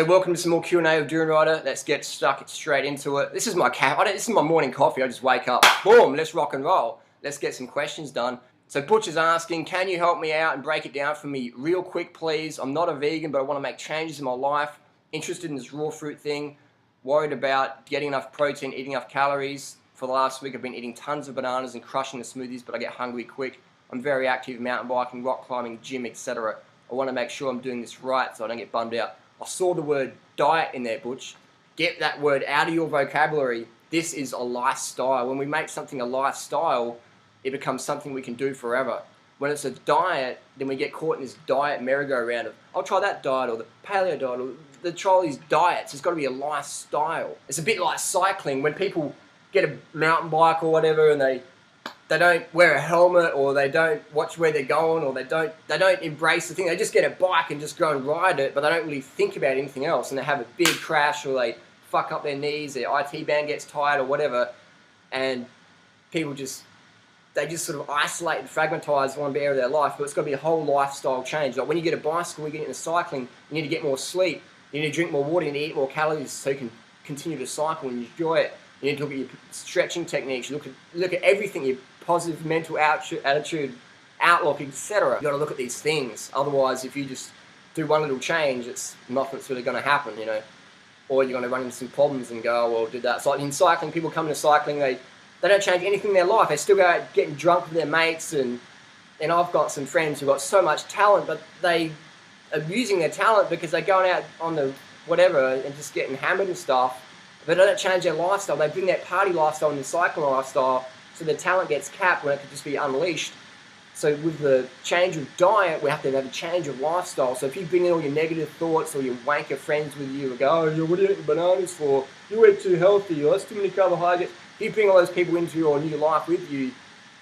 So welcome to some more Q&A with Durianrider. Let's get stuck straight into it. This is my this is my morning coffee. I just wake up, boom, let's rock and roll. Let's get some questions done. So Butcher's asking, can you help me out and break it down for me real quick, please? I'm not a vegan, but I want to make changes in my life. Interested in this raw fruit thing. Worried about getting enough protein, eating enough calories. For the last week, I've been eating tons of bananas and crushing the smoothies, but I get hungry quick. I'm very active, mountain biking, rock climbing, gym, etc. I want to make sure I'm doing this right so I don't get bummed out. I saw the word diet in there, Butch. Get that word out of your vocabulary. This is a lifestyle. When we make something a lifestyle, it becomes something we can do forever. When it's a diet, then we get caught in this diet merry-go-round of, I'll try that diet or the paleo diet or try all these diets. It's got to be a lifestyle. It's a bit like cycling. When people get a mountain bike or whatever and they don't wear a helmet or they don't watch where they're going or they don't embrace the thing. They just get a bike and just go and ride it, but they don't really think about anything else, and they have a big crash or they fuck up their knees, their IT band gets tired or whatever, and people they just sort of isolate and fragmentise one area of their life. But it's got to be a whole lifestyle change. Like when you get a bicycle, you get into cycling, you need to get more sleep, you need to drink more water, you need to eat more calories so you can continue to cycle and enjoy it. You need to look at your stretching techniques, look at everything, your positive mental attitude, outlook, etc. You've got to look at these things. Otherwise, if you just do one little change, it's nothing's really going to happen, you know. Or you're going to run into some problems and go, oh, well, did that. It's like in cycling, people come into cycling, they don't change anything in their life. They still go out getting drunk with their mates, and I've got some friends who've got so much talent, but they are using their talent because they're going out on the whatever and just getting hammered and stuff. But they don't change their lifestyle. They bring that party lifestyle and the cycling lifestyle, so their talent gets capped when it could just be unleashed. So with the change of diet, we have to have a change of lifestyle. So if you bring in all your negative thoughts or your wanker friends with you and go, oh, what are you eating bananas for? You eat too healthy, or that's too many carbohydrates. If you bring all those people into your new life with you,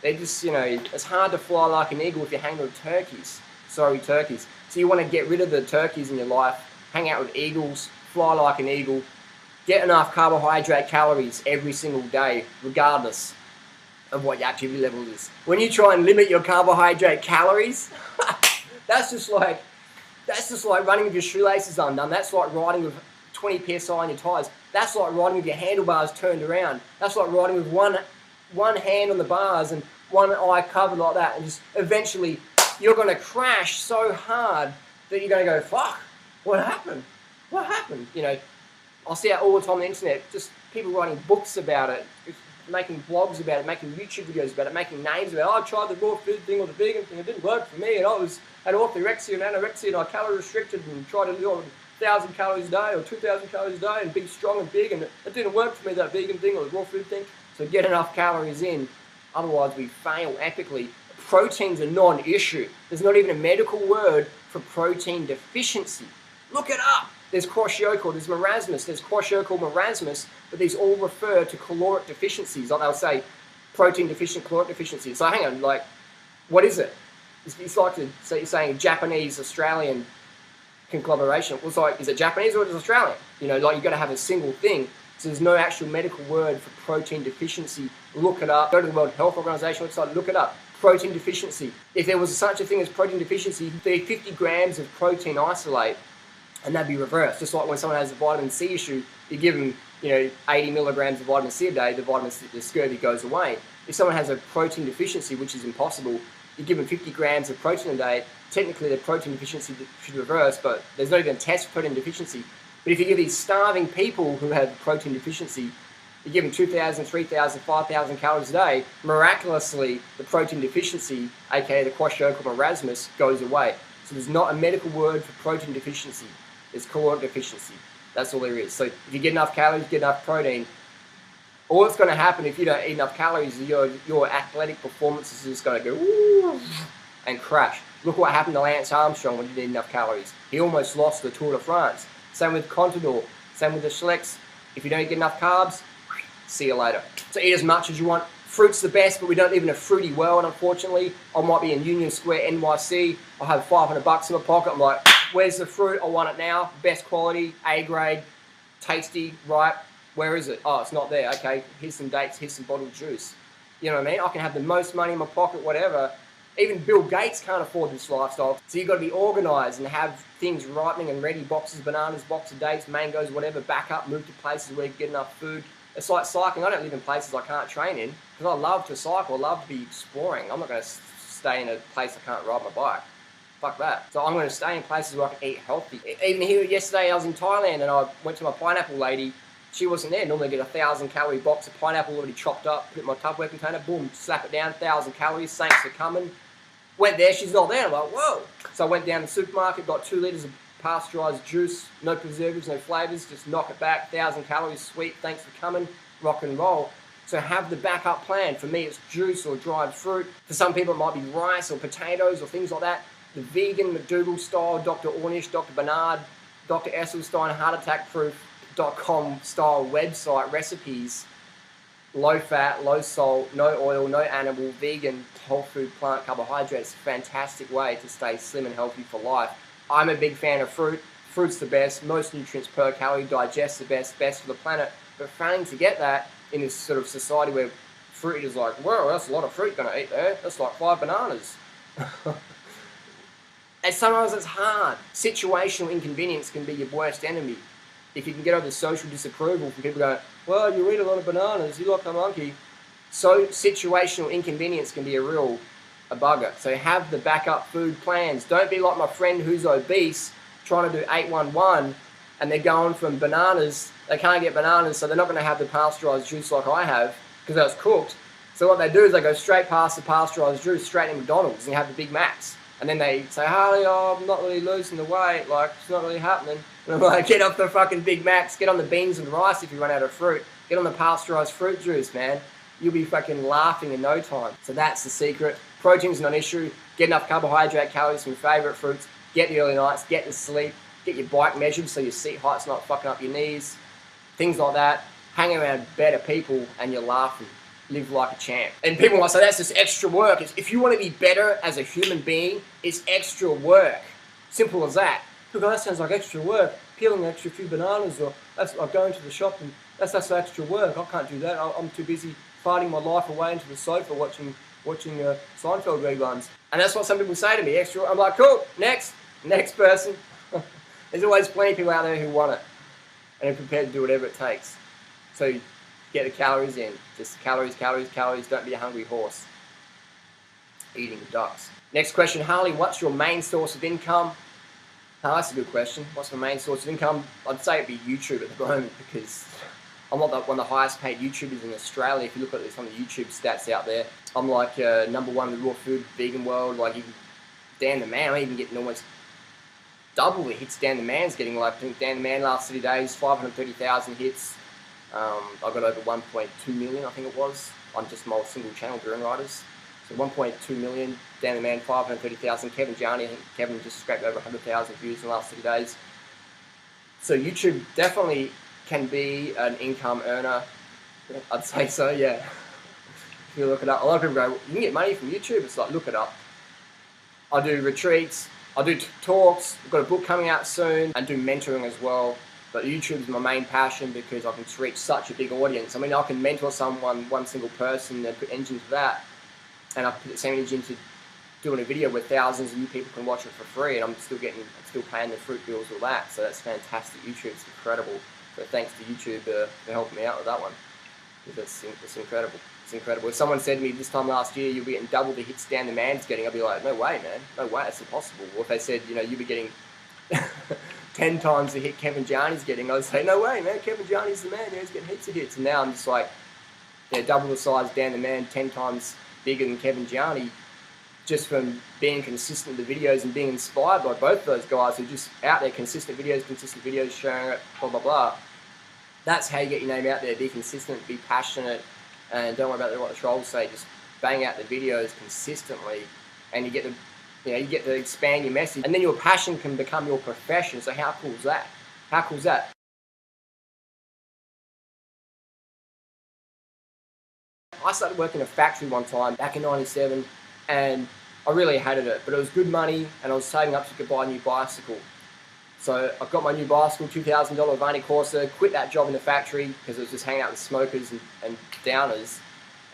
they just, you know, it's hard to fly like an eagle if you're hanging with turkeys. Sorry, turkeys. So you want to get rid of the turkeys in your life, hang out with eagles, fly like an eagle, get enough carbohydrate calories every single day, regardless of what your activity level is. When you try and limit your carbohydrate calories, that's just like running with your shoelaces undone. That's like riding with 20 psi on your tires. That's like riding with your handlebars turned around. That's like riding with one hand on the bars and one eye covered like that. And just eventually you're going to crash so hard that you're going to go, fuck, what happened? What happened? You know, I see it all the time on the internet, just people writing books about it, making blogs about it, making YouTube videos about it, making names about it. Oh, I tried the raw food thing or the vegan thing, it didn't work for me, and I had orthorexia and anorexia, and I calorie restricted and tried to do 1,000 calories a day or 2,000 calories a day and be strong and big, and it didn't work for me, that vegan thing or the raw food thing. So get enough calories in, otherwise we fail epically. Protein's a non-issue. There's not even a medical word for protein deficiency. Look it up. There's kwashiorkor, there's marasmus, there's kwashiorkor, marasmus, but these all refer to caloric deficiencies. Like they'll say protein deficient, caloric deficiency. So hang on, like, what is it? It's like you're saying Japanese-Australian conglomeration. Well, it's like, is it Japanese or is it Australian? You know, like you've got to have a single thing. So there's no actual medical word for protein deficiency. Look it up. Go to the World Health Organization website, look it up. Protein deficiency. If there was such a thing as protein deficiency, you'd be 50 grams of protein isolate, and that'd be reversed. Just like when someone has a vitamin C issue, you give them, you know, 80 milligrams of vitamin C a day, the scurvy goes away. If someone has a protein deficiency, which is impossible, you give them 50 grams of protein a day, technically their protein deficiency should reverse, but there's not even a test for protein deficiency. But if you give these starving people who have protein deficiency, you give them 2,000, 3,000, 5,000 calories a day, miraculously the protein deficiency, aka the kwashiorkor marasmus, goes away. So there's not a medical word for protein deficiency. There's caloric deficiency. That's all there is. So if you get enough calories, get enough protein, all that's going to happen if you don't eat enough calories is your athletic performance is just going to go ooh, and crash. Look what happened to Lance Armstrong when he didn't eat enough calories. He almost lost the Tour de France. Same with Contador. Same with the Schlecks. If you don't get enough carbs, see you later. So eat as much as you want. Fruit's the best, but we don't live in a fruity world, unfortunately. I might be in Union Square, NYC. I'll have $500 in my pocket. I'm like, where's the fruit? I want it now. Best quality, A grade, tasty, ripe. Where is it? Oh, it's not there. Okay, here's some dates, here's some bottled juice. You know what I mean? I can have the most money in my pocket, whatever. Even Bill Gates can't afford this lifestyle. So you've got to be organised and have things ripening and ready, boxes, bananas, box of dates, mangoes, whatever, back up, move to places where you get enough food. It's like cycling. I don't live in places I can't train in because I love to cycle, I love to be exploring. I'm not going to stay in a place I can't ride my bike. Fuck that. So I'm going to stay in places where I can eat healthy. Even here yesterday I was in Thailand and I went to my pineapple lady. She wasn't there. Normally I get a 1,000-calorie box of pineapple already chopped up, put it in my Tupperware container, boom, slap it down, 1,000 calories, thanks for coming. Went there, she's not there. I'm like, whoa. So I went down to the supermarket, got 2 litres of pasteurised juice, no preservatives, no flavours, just knock it back, 1,000 calories, sweet, thanks for coming, rock and roll. So have the backup plan. For me, it's juice or dried fruit. For some people, it might be rice or potatoes or things like that. The vegan McDougall style, Dr. Ornish, Dr. Bernard, Dr. Esselstyn, heartattackproof.com style website recipes. Low fat, low salt, no oil, no animal, vegan, whole food, plant carbohydrates. Fantastic way to stay slim and healthy for life. I'm a big fan of fruit. Fruit's the best, most nutrients per calorie, digests the best for the planet. But failing to get that in this sort of society where fruit is like, whoa, that's a lot of fruit you're going to eat there. That's like 5 bananas. And sometimes it's hard. Situational inconvenience can be your worst enemy. If you can get over the social disapproval from people going, well, you eat a lot of bananas, you like a monkey. So situational inconvenience can be a bugger. So have the backup food plans. Don't be like my friend who's obese, trying to do 811, and they're going from bananas. They can't get bananas, so they're not going to have the pasteurised juice like I have, because that's cooked. So what they do is they go straight past the pasteurised juice, straight to McDonald's, and have the Big Macs. And then they say, Harley, oh, I'm not really losing the weight, like, it's not really happening. And I'm like, get off the fucking Big Macs, get on the beans and rice if you run out of fruit, get on the pasteurised fruit juice, man. You'll be fucking laughing in no time. So that's the secret. Protein's not an issue. Get enough carbohydrate calories from your favourite fruits, get the early nights, get the sleep, get your bike measured so your seat height's not fucking up your knees, things like that. Hang around better people and you're laughing. Live like a champ. And people might say, that's just extra work. If you want to be better as a human being, it's extra work. Simple as that. Look, that sounds like extra work. Peeling an extra few bananas, or that's like going to the shop and that's extra work. I can't do that. I'm too busy fighting my life away into the sofa watching Seinfeld reruns. And that's what some people say to me, extra. I'm like, cool, next person. There's always plenty of people out there who want it and are prepared to do whatever it takes. So get the calories in. Just calories, calories, calories. Don't be a hungry horse eating ducks. Next question, Harley, what's your main source of income? Oh, that's a good question. What's my main source of income? I'd say it'd be YouTube at the moment because I'm not one of the highest paid YouTubers in Australia. If you look at some of the YouTube stats out there, I'm like #1 in the raw food vegan world. Like even Dan the Man, I'm even getting almost double the hits Dan the Man's getting. Like I think Dan the Man last 30 days, 530,000 hits. I got over 1.2 million, I think it was, on just my single channel, Durianriders. So 1.2 million, Dan the Man, 530,000. Kevin Jarney, I think Kevin just scraped over 100,000 views in the last 30 days. So YouTube definitely can be an income earner. I'd say so, yeah. If you look it up, a lot of people go, you can get money from YouTube. It's like, look it up. I do retreats, I do talks, I've got a book coming out soon, and do mentoring as well. But YouTube is my main passion because I can reach such a big audience. I mean, I can mentor someone, one single person, and put energy into that. And I put the same energy into doing a video where thousands of new people can watch it for free, and I'm still paying the fruit bills, all that. So that's fantastic. YouTube's incredible. So thanks to YouTube for helping me out with that one. Because it's incredible. It's incredible. If someone said to me this time last year, you'll be getting double the hits Dan the Man's getting, I'd be like, no way, man. No way, it's impossible. Or if they said, you know, you'll be getting 10 times the hit Kevin Jarney's getting, I'd say, no way, man. Kevin Jarney's the man. Yeah, he's getting heaps of hits. And now I'm just like, you know, double the size Dan the Man, 10 times bigger than Kevin Jarney, just from being consistent with the videos and being inspired by both of those guys who are just out there, consistent videos, sharing it, blah, blah, blah. That's how you get your name out there. Be consistent, be passionate, and don't worry about what the trolls say. Just bang out the videos consistently, and you get to expand your message, and then your passion can become your profession. So how cool is that? How cool is that? I started working in a factory one time back in '97, and I really hated it, but it was good money, and I was saving up to buy a new bicycle. So I got my new bicycle, $2,000 Vani Corsa, quit that job in the factory because it was just hanging out with smokers and downers,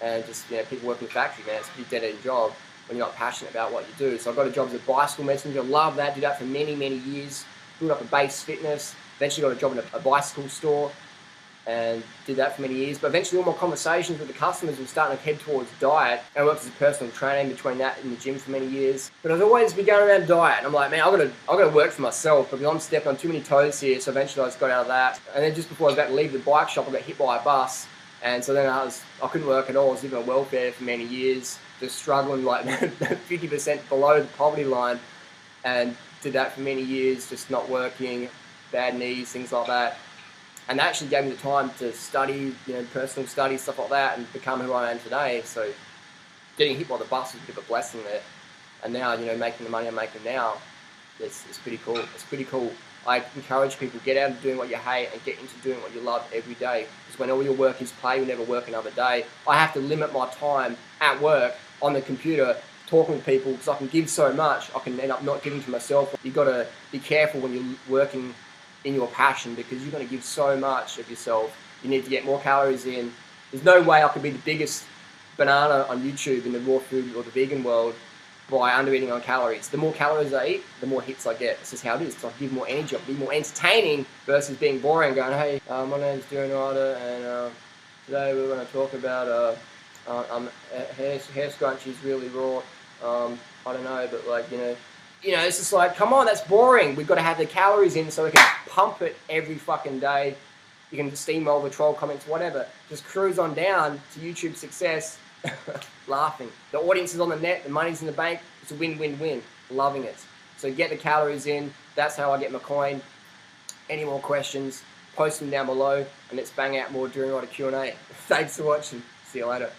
and just, you know, people working in the factory, man, it's a pretty dead-end job. when you're not passionate about what you do. So I got a job as a bicycle messenger. Love that. Did that for many, many years. Built up a base fitness. Eventually got a job in a bicycle store and did that for many years. But eventually all my conversations with the customers were starting to head towards diet. And I worked as a personal trainer in between that in the gym for many years. But I've always been going around diet. And I'm like, man, I've got to work for myself because I'm stepping on too many toes here. So eventually I just got out of that. And then just before I was about to leave the bike shop, I got hit by a bus. And so then I couldn't work at all. I was living on welfare for many years, just struggling like 50% below the poverty line, and did that for many years, just not working, bad knees, things like that. And that actually gave me the time to study, personal study, stuff like that, and become who I am today. So getting hit by the bus was a bit of a blessing there. And now, making the money I'm making now, it's pretty cool. It's pretty cool. I encourage people, get out of doing what you hate and get into doing what you love every day. Because when all your work is play, you'll never work another day. I have to limit my time at work on the computer talking to people because I can give so much, I can end up not giving to myself. You've got to be careful when you're working in your passion because you're going to give so much of yourself. You need to get more calories in. There's no way I could be the biggest banana on YouTube in the raw food or the vegan world by under eating on calories. The more calories I eat, the more hits I get. It's just how it is. So I give more energy, I be more entertaining versus being boring, going, hey, my name's Durianrider, and today we're going to talk about hair scrunchies really raw. I don't know, but it's just like, come on, that's boring. We've got to have the calories in so we can pump it every fucking day. You can steamroll the troll comments, whatever. Just cruise on down to YouTube success. Laughing. The audience is on the net, the money's in the bank, it's a win-win-win. Loving it. So get the calories in, that's how I get my coin. Any more questions, post them down below, and let's bang out more Durianrider Q&A. Thanks for watching, see you later.